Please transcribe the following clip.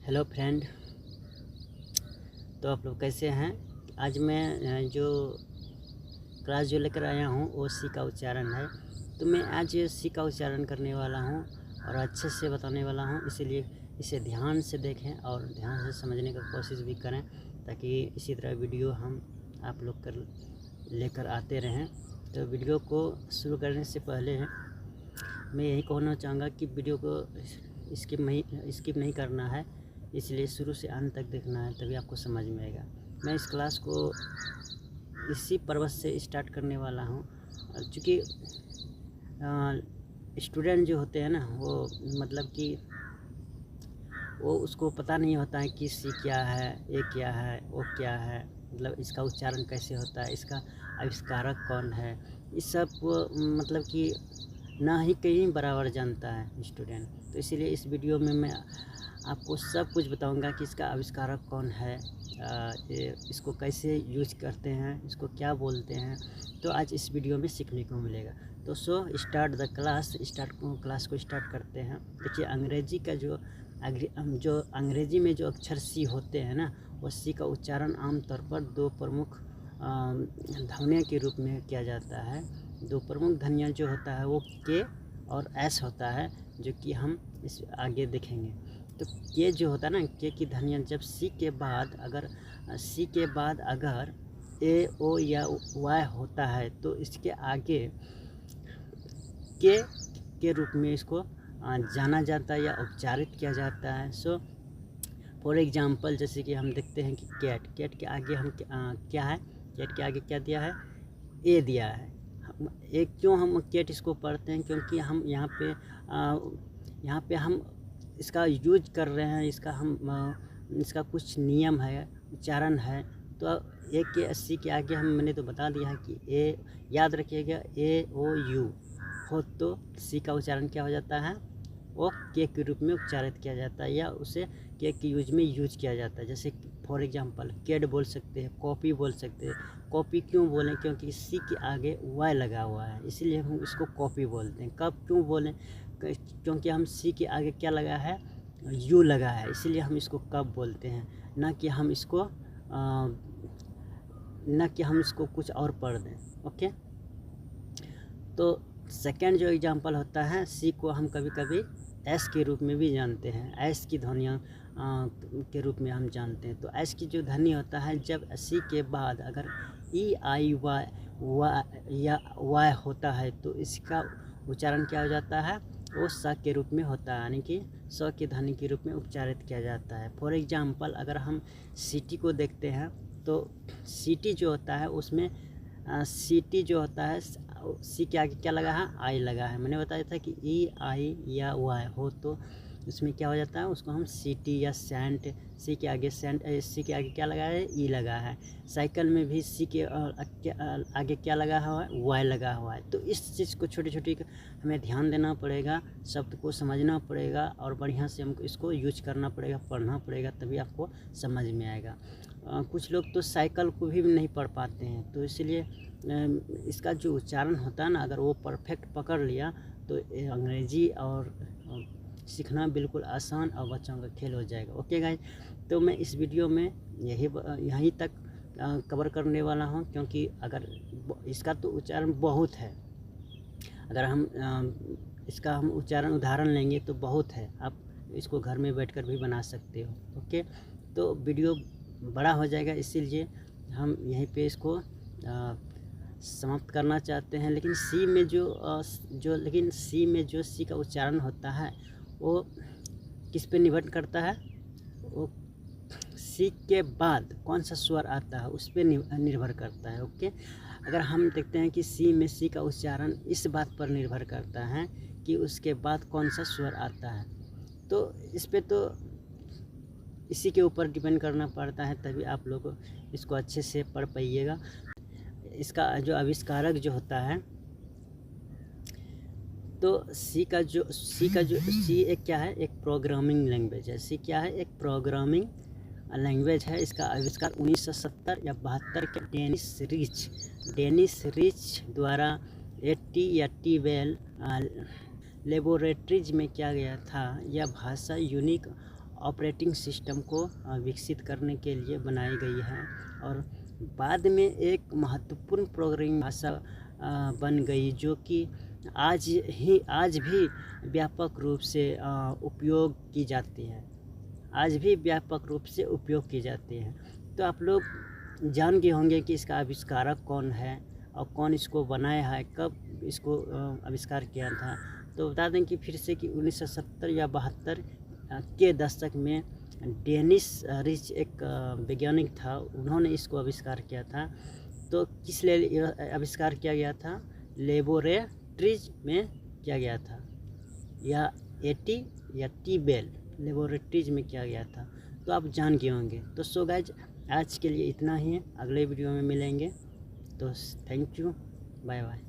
Hello friend. तो आप लोग कैसे हैं। आज मैं जो क्लास जो लेकर आया हूँ वो सी का उच्चारण है। तो मैं आज सी का उच्चारण करने वाला हूँ और अच्छे से बताने वाला हूँ, इसीलिए इसे ध्यान से देखें और ध्यान से समझने का कोशिश भी करें, ताकि इसी तरह वीडियो हम आप लोग कर लेकर आते रहें। तो वीडियो को शुरू करने से पहले मैं यही कहना चाहूँगा कि वीडियो को स्किप नहीं करना है, इसलिए शुरू से अंत तक देखना है, तभी आपको समझ में आएगा। मैं इस क्लास को इसी पर्वत से स्टार्ट करने वाला हूँ, क्योंकि स्टूडेंट जो होते हैं ना, वो मतलब कि वो उसको पता नहीं होता है कि सी क्या है, ए क्या है, ओ क्या है, मतलब इसका उच्चारण कैसे होता है, इसका आविष्कारक कौन है, इस सब मतलब कि ना ही कहीं बराबर जानता है स्टूडेंट। तो इसीलिए इस वीडियो में मैं आपको सब कुछ बताऊंगा कि इसका आविष्कारक कौन है, इसको कैसे यूज करते हैं, इसको क्या बोलते हैं। तो आज इस वीडियो में सीखने को मिलेगा। तो स्टार्ट द क्लास। क्लास को स्टार्ट करते हैं। देखिए, अंग्रेजी का जो अंग्रेजी में जो अक्षर सी होते हैं ना, वो सी का उच्चारण आमतौर पर दो प्रमुख ध्वनियों के रूप में किया जाता है। दो प्रमुख ध्वनियाँ जो होता है वो के और एस होता है, जो कि हम इस आगे देखेंगे। तो के जो होता है ना, के की ध्वनियाँ जब सी के बाद अगर ए ओ या वाई होता है, तो इसके आगे के रूप में इसको जाना जाता है या उच्चारित किया जाता है। फॉर एग्जांपल, जैसे कि हम देखते हैं कि कैट के आगे हम क्या है, कैट के आगे क्या दिया है, ए दिया है। एक क्यों हम कैट इसको पढ़ते हैं, क्योंकि हम यहाँ पे हम इसका यूज कर रहे हैं, इसका कुछ नियम है, उच्चारण है। तो ए के 80 के आगे मैंने तो बता दिया है कि ए, याद रखिएगा, ए ओ यू हो तो सी का उच्चारण क्या हो जाता है, वो के रूप में उच्चारित किया जाता है, या उसे के यूज में यूज किया जाता है। जैसे फॉर एग्जांपल कैट बोल सकते हैं, कॉपी बोल सकते हैं। कॉपी क्यों बोलें, क्योंकि सी के आगे वाई लगा हुआ है, इसीलिए हम इसको कॉपी बोलते हैं। कब क्यों बोलें, क्योंकि हम सी के आगे क्या लगा है, यू लगा है, इसीलिए हम इसको कब बोलते हैं, ना कि हम इसको कुछ और पढ़ दें। ओके। तो सेकेंड जो एग्जांपल होता है, सी को हम कभी कभी एस के रूप में भी जानते हैं, एस की ध्वनियाँ के रूप में हम जानते हैं। तो एस की जो ध्वनि होता है, जब सी के बाद अगर ई आई वाई या वाई होता है, तो इसका उच्चारण क्या हो जाता है, वो स के रूप में होता है, यानी कि स की ध्वनि के रूप में उच्चारित किया जाता है। फॉर एग्जांपल, अगर हम सिटी को देखते हैं, तो सिटी जो होता है उसमें सिटी जो होता है, सी के आगे क्या लगा है, आई लगा है। मैंने बताया था कि ई आई या वाई हो तो उसमें क्या हो जाता है, उसको हम सिटी या सेंट, सी के आगे क्या लगा है, ई लगा है। साइकिल में भी सी के आगे क्या लगा हुआ है, वाई लगा हुआ है। तो इस चीज़ को छोटी छोटी हमें ध्यान देना पड़ेगा, शब्द को समझना पड़ेगा और बढ़िया से हमको इसको यूज करना पड़ेगा, पढ़ना पड़ेगा, तभी आपको समझ में आएगा। कुछ लोग तो साइकिल को भी नहीं पढ़ पाते हैं, तो इसलिए इसका जो उच्चारण होता है ना, अगर वो परफेक्ट पकड़ लिया तो अंग्रेजी और सीखना बिल्कुल आसान और बच्चों का खेल हो जाएगा। ओके गाइस, तो मैं इस वीडियो में यहीं तक कवर करने वाला हूँ, क्योंकि अगर इसका तो उच्चारण बहुत है, अगर इसका हम उच्चारण उदाहरण लेंगे तो बहुत है, आप इसको घर में बैठकर भी बना सकते हो। ओके, तो वीडियो बड़ा हो जाएगा, इसीलिए हम यहीं पे इसको समाप्त करना चाहते हैं। लेकिन सी में जो सी का उच्चारण होता है, वो किस पे निर्भर करता है, वो सी के बाद कौन सा स्वर आता है उस पर निर्भर करता है। ओके, अगर हम देखते हैं कि सी का उच्चारण इस बात पर निर्भर करता है कि उसके बाद कौन सा स्वर आता है, तो इस पे तो इसी के ऊपर डिपेंड करना पड़ता है, तभी आप लोग इसको अच्छे से पढ़ पाइएगा। इसका जो आविष्कारक जो होता है, तो सी एक क्या है, एक प्रोग्रामिंग लैंग्वेज है। सी क्या है, एक प्रोग्रामिंग लैंग्वेज है। इसका आविष्कार 1970 या 72 के डेनिस रिच द्वारा टी वेल लेबोरेटरीज में किया गया था। यह भाषा यूनिक ऑपरेटिंग सिस्टम को विकसित करने के लिए बनाई गई है और बाद में एक महत्वपूर्ण प्रोग्रामिंग भाषा बन गई, जो कि आज भी व्यापक रूप से उपयोग की जाती है। आज भी व्यापक रूप से उपयोग की जाती है। तो आप लोग जान गए होंगे कि इसका आविष्कारक कौन है और कौन इसको बनाया है, कब इसको आविष्कार किया था। तो बता दें कि फिर से कि 1970 या 72 के दशक में डेनिस रिच एक वैज्ञानिक था, उन्होंने इसको आविष्कार किया था। तो किस लिए आविष्कार किया गया था? लेबोरेटरीज में किया गया था, या एटी या टी बेल लेबोरेटरीज में किया गया था। तो आप जान गए होंगे। तो सो गाइज, आज के लिए इतना ही है, अगले वीडियो में मिलेंगे। तो थैंक यू, बाय बाय।